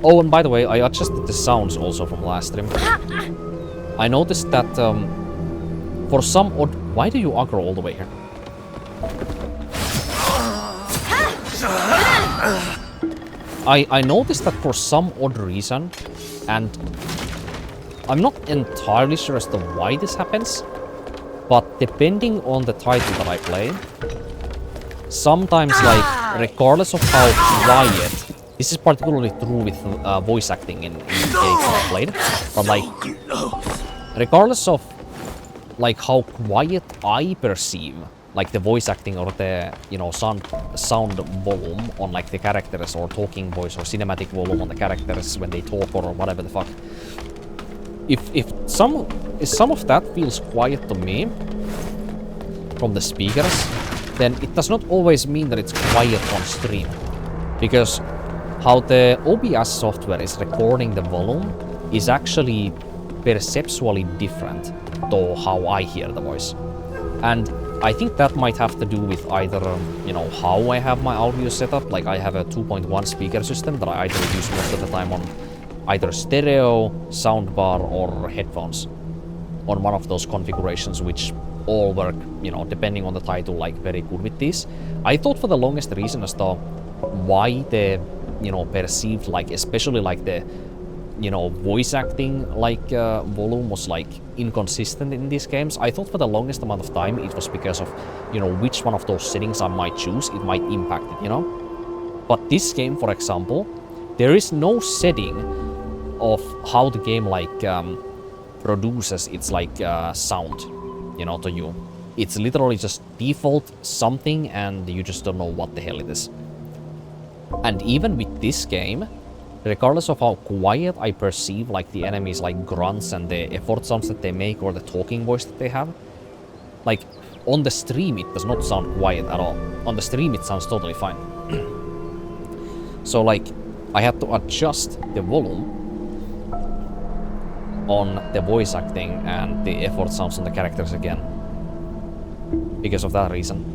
Oh, and by the way, I adjusted the sounds also from last stream. I noticed that for some odd... Why do you aggro all the way here? I noticed that for some odd reason, and I'm not entirely sure as to why this happens, but depending on the title that I play, sometimes, like, regardless of how quiet, this is particularly true with voice acting in games that I played, but, like, regardless of, like, how quiet I perceive, like, the voice acting or the, you know, sound volume on, like, the characters, or talking voice or cinematic volume on the characters when they talk or whatever the fuck. If some of that feels quiet to me from the speakers, then it does not always mean that it's quiet on stream. Because how the OBS software is recording the volume is actually perceptually different to how I hear the voice. And I think that might have to do with either, you know, how I have my audio set up. Like, I have a 2.1 speaker system that I either use most of the time on either stereo, soundbar, or headphones. On one of those configurations, which all work, you know, depending on the title, like, very good with this. I thought for the longest reason as to why the, you know, perceived, like, especially, like, the, you know, voice acting, like, volume was, like, inconsistent in these games. I thought for the longest amount of time it was because of, you know, which one of those settings I might choose, it might impact it, you know? But this game, for example, there is no setting of how the game, like, produces its, like, sound, you know, to you. It's literally just default something and you just don't know what the hell it is. And even with this game, regardless of how quiet I perceive, like, the enemies, like, grunts and the effort sounds that they make or the talking voice that they have, like, on the stream it does not sound quiet at all. On the stream it sounds totally fine. So, like, I had to adjust the volume on the voice acting and the effort sounds on the characters again. Because of that reason.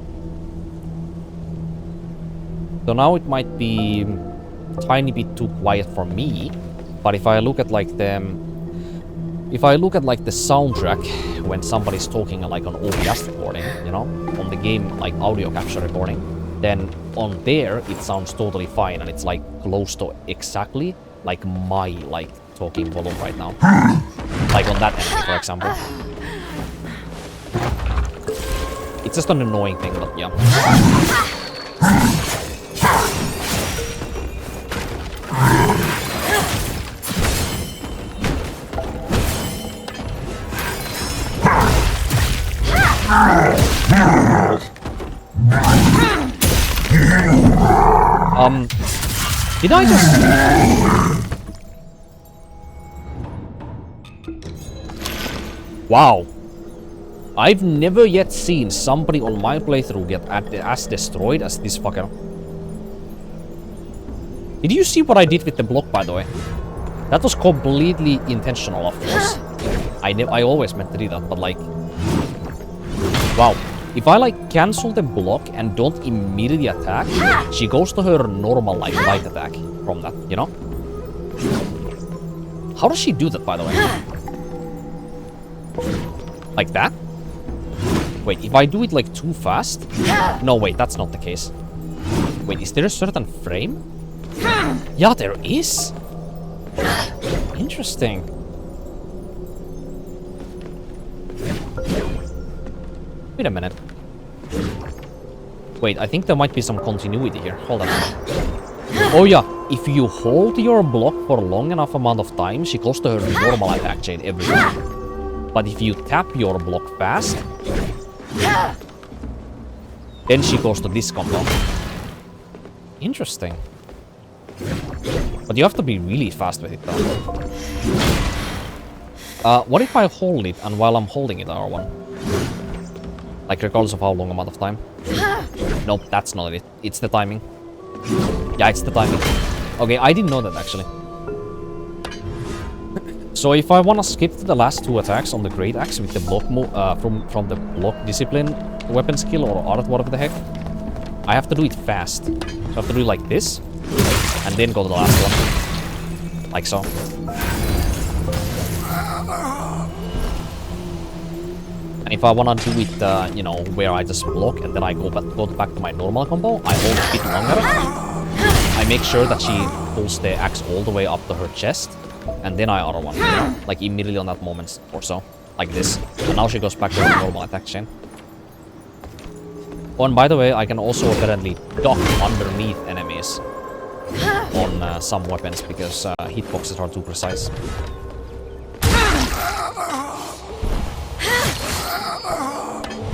So now it might be tiny bit too quiet for me, but if I look at, like, the soundtrack when somebody's talking, like, on OBS recording, you know, on the game, like, audio capture recording, then on there it sounds totally fine and it's, like, close to exactly like my, like, talking volume right now, like on that enemy, for example. It's just an annoying thing, but yeah. Did I just... Wow. I've never yet seen somebody on my playthrough get as destroyed as this fucker. Did you see what I did with the block, by the way? That was completely intentional, of course. I always meant to do that, but, like... Wow. If I, like, cancel the block and don't immediately attack, she goes to her normal, like, light attack from that, you know? How does she do that, by the way? Like that? Wait, if I do it, like, too fast? No, wait, that's not the case. Wait, is there a certain frame? Yeah, there is! Interesting. Wait a minute. Wait, I think there might be some continuity here. Hold on. Oh yeah, if you hold your block for a long enough amount of time, she goes to her normal attack chain every time. But if you tap your block fast, then she goes to this combo. Interesting. But you have to be really fast with it though. What if I hold it and while I'm holding it, R1? Like, regardless of how long amount of time. Nope, that's not it. It's the timing. Yeah, it's the timing. Okay, I didn't know that, actually. So if I want to skip to the last two attacks on the Great Axe with the block from the block discipline weapon skill or art, whatever the heck, I have to do it fast. So I have to do it like this, and then go to the last one. Like so. And if I wanna do it, you know, where I just block and then I go back to my normal combo, I hold a bit longer. I make sure that she pulls the axe all the way up to her chest, and then I R1, you know, like immediately on that moment or so, like this. And now she goes back to her normal attack chain. Oh, and by the way, I can also apparently duck underneath enemies on some weapons because hitboxes are too precise.